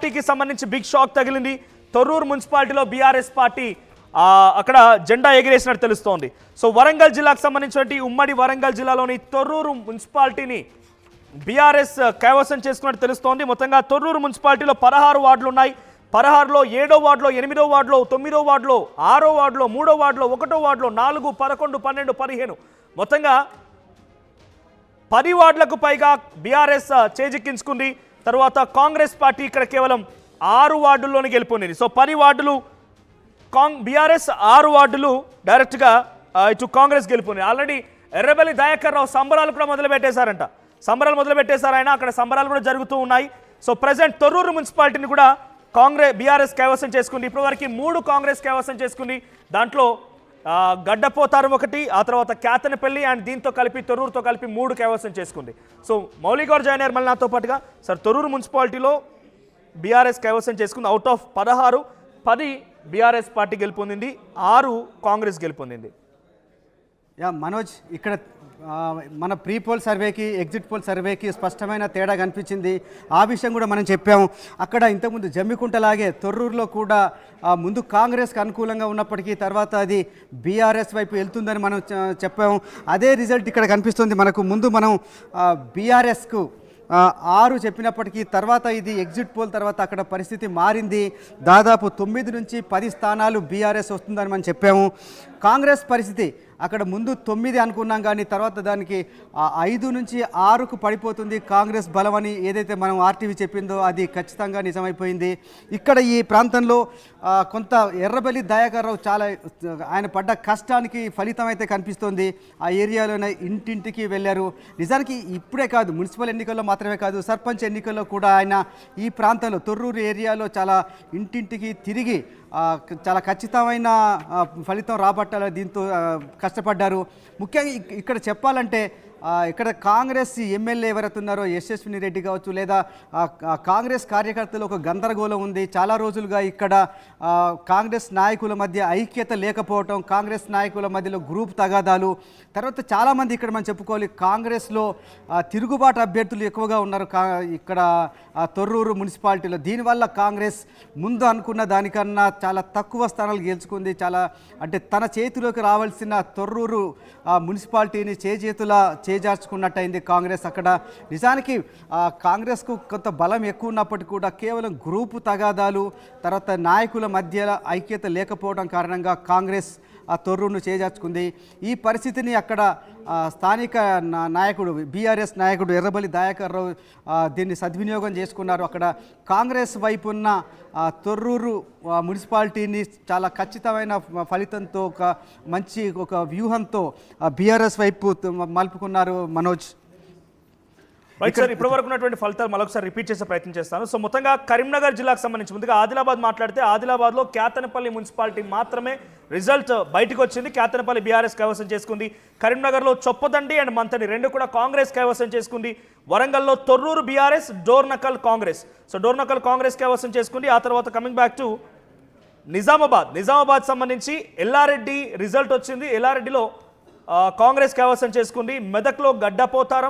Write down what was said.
పార్టీకి సంబంధించి big shock తగిలింది. తొర్రూరు మున్సిపాలిటీలో బీఆర్ఎస్ పార్టీ అక్కడ జెండా ఎగిరేసినట్టు తెలుస్తోంది. సో వరంగల్ జిల్లాకు సంబంధించినటువంటి ఉమ్మడి వరంగల్ జిల్లాలోని తొర్రూరు మున్సిపాలిటీని బీఆర్ఎస్ కైవసం చేసుకున్నట్టు తెలుస్తోంది. మొత్తంగా తొర్రూరు మున్సిపాలిటీలో 16 వార్డులు ఉన్నాయి. 16లో 7వ వార్డులో, 8వ వార్డులో, 9వ వార్డులో, 6వ వార్డులో, 3వ వార్డులో, 1వ వార్డులో, 4, 11, 12, 15 మొత్తంగా 10 వార్డులకు పైగా బీఆర్ఎస్ చేజిక్కించుకుంది. తర్వాత కాంగ్రెస్ పార్టీ ఇక్కడ కేవలం 6 వార్డుల్లోనే గెలుపొందింది. సో 10 వార్డులు బీఆర్ఎస్, 6 వార్డులు డైరెక్ట్గా ఇటు కాంగ్రెస్ గెలుపొంది. ఆల్రెడీ ఎర్రబెల్లి దయాకర్ రావు సంబరాలు కూడా మొదలుపెట్టేశారంట. ఆయన అక్కడ సంబరాలు కూడా జరుగుతూ ఉన్నాయి. సో ప్రజెంట్ తొర్రూరు మున్సిపాలిటీని కూడా బీఆర్ఎస్ కైవసం చేసుకుంది. ఇప్పటివరకు 3 కాంగ్రెస్ కైవసం చేసుకుంది. దాంట్లో గడ్డపోతారు ఒకటి, ఆ తర్వాత క్యాతనపల్లి అండ్ దీంతో కలిపి తొర్రూరుతో కలిపి 3 కైవసం చేసుకుంది. సో మౌలి గౌడ్ జాయిన్ అయ్యారు మళ్ళీ నాతో పాటుగా. సార్, తొర్రూరు మున్సిపాలిటీలో బీఆర్ఎస్ కైవసం చేసుకుంది. అవుట్ ఆఫ్ 16, 10 బీఆర్ఎస్ పార్టీ గెలుపొందింది, 6 కాంగ్రెస్ గెలుపొందింది. మనోజ్, ఇక్కడ మన ప్రీ పోల్ సర్వేకి ఎగ్జిట్ పోల్ సర్వేకి స్పష్టమైన తేడా కనిపించింది. ఆ విషయం కూడా మనం చెప్పాము. అక్కడ ఇంతకుముందు జమ్మికుంటలాగే తొర్రూరులో కూడా ముందు కాంగ్రెస్కి అనుకూలంగా ఉన్నప్పటికీ తర్వాత అది బీఆర్ఎస్ వైపు వెళ్తుందని మనం చెప్పాము. అదే రిజల్ట్ ఇక్కడ కనిపిస్తుంది మనకు. ముందు మనం బీఆర్ఎస్కు 6 చెప్పినప్పటికీ తర్వాత ఇది ఎగ్జిట్ పోల్ తర్వాత అక్కడ పరిస్థితి మారింది. దాదాపు 9 నుంచి 10 స్థానాలు బీఆర్ఎస్ వస్తుందని మనం చెప్పాము. కాంగ్రెస్ పరిస్థితి అక్కడ ముందు 9 అనుకున్నాం, కానీ తర్వాత దానికి 5 నుంచి 6కు పడిపోతుంది కాంగ్రెస్ బలమని ఏదైతే మనం ఆర్టీవీ చెప్పిందో అది ఖచ్చితంగా నిజమైపోయింది. ఇక్కడ ఈ ప్రాంతంలో కొంత ఎర్రబెల్లి దయాకర్ రావు చాలా ఆయన పడ్డ కష్టానికి ఫలితం అయితే కనిపిస్తోంది. ఆ ఏరియాలోనే ఇంటింటికి వెళ్ళారు. నిజానికి ఇప్పుడే కాదు, మున్సిపల్ ఎన్నికల్లో మాత్రమే కాదు, సర్పంచ్ ఎన్నికల్లో కూడా ఆయన ఈ ప్రాంతంలో తొర్రూరు ఏరియాలో చాలా ఇంటింటికి తిరిగి చాలా ఖచ్చితమైన ఫలితం రాబట్టాలి దీంతో కష్టపడ్డారు. ముఖ్యంగా ఇక్కడ చెప్పాలంటే ఇక్కడ కాంగ్రెస్ ఎమ్మెల్యే ఎవరైతే ఉన్నారో యశస్విని రెడ్డి కావచ్చు, లేదా కాంగ్రెస్ కార్యకర్తలు ఒక గందరగోళం ఉంది. చాలా రోజులుగా ఇక్కడ కాంగ్రెస్ నాయకుల మధ్య ఐక్యత లేకపోవటం, కాంగ్రెస్ నాయకుల మధ్యలో గ్రూప్ తగాదాలు, తర్వాత చాలామంది ఇక్కడ మనం చెప్పుకోవాలి కాంగ్రెస్లో తిరుగుబాటు అభ్యర్థులు ఎక్కువగా ఉన్నారు ఇక్కడ తొర్రూరు మున్సిపాలిటీలో. దీనివల్ల కాంగ్రెస్ ముందు అనుకున్న దానికన్నా చాలా తక్కువ స్థానాలు గెలుచుకుంది. చాలా అంటే తన చేతిలోకి రావాల్సిన తొర్రూరు మున్సిపాలిటీని చేజార్చుకున్నట్టయింది కాంగ్రెస్. అక్కడ నిజానికి కాంగ్రెస్కు కొంత బలం ఎక్కువ ఉన్నప్పటికీ కూడా కేవలం గ్రూపు తగాదాలు, తర్వాత నాయకుల మధ్య ఐక్యత లేకపోవడం కారణంగా కాంగ్రెస్ తొర్రూరును చేజార్చుకుంది. ఈ పరిస్థితిని అక్కడ స్థానిక నాయకుడు బీఆర్ఎస్ నాయకుడు ఎర్రబెల్లి దయాకర్ రావు దీన్ని సద్వినియోగం చేసుకున్నారు. అక్కడ కాంగ్రెస్ వైపు ఉన్న తొర్రూరు మున్సిపాలిటీని చాలా ఖచ్చితమైన ఫలితంతో ఒక వ్యూహంతో బీఆర్ఎస్ వైపు మలుపుకున్నారు మనోజ్. రైట్ సార్, ఇప్పటి వరకు ఉన్నటువంటి ఫలితాలు మరొకసారి రిపీట్ చేసే ప్రయత్నం చేస్తాను. సో మొత్తంగా కరీంనగర్ జిల్లాకు సంబంధించి ముందుగా ఆదిలాబాద్ మాట్లాడితే ఆదిలాబాద్లో క్యాతనపల్లి మున్సిపాలిటీ మాత్రమే రిజల్ట్ బయటకు వచ్చింది. క్యాతనపల్లి బీఆర్ఎస్ కైవసం చేసుకుంది. కరీంనగర్లో చొప్పదండి అండ్ మంతని 2 కూడా కాంగ్రెస్ కైవసం చేసుకుంది. వరంగల్లో తొర్రూరు బీఆర్ఎస్, డోర్నకల్ కాంగ్రెస్. సో డోర్నకల్ కాంగ్రెస్ కైవసం చేసుకుంది. ఆ తర్వాత కమింగ్ బ్యాక్ టు నిజామాబాద్ సంబంధించి ఎల్లారెడ్డి రిజల్ట్ వచ్చింది. ఎల్లారెడ్డిలో కాంగ్రెస్ కైవసం చేసుకుంది. మెదక్లో గడ్డపోతారం,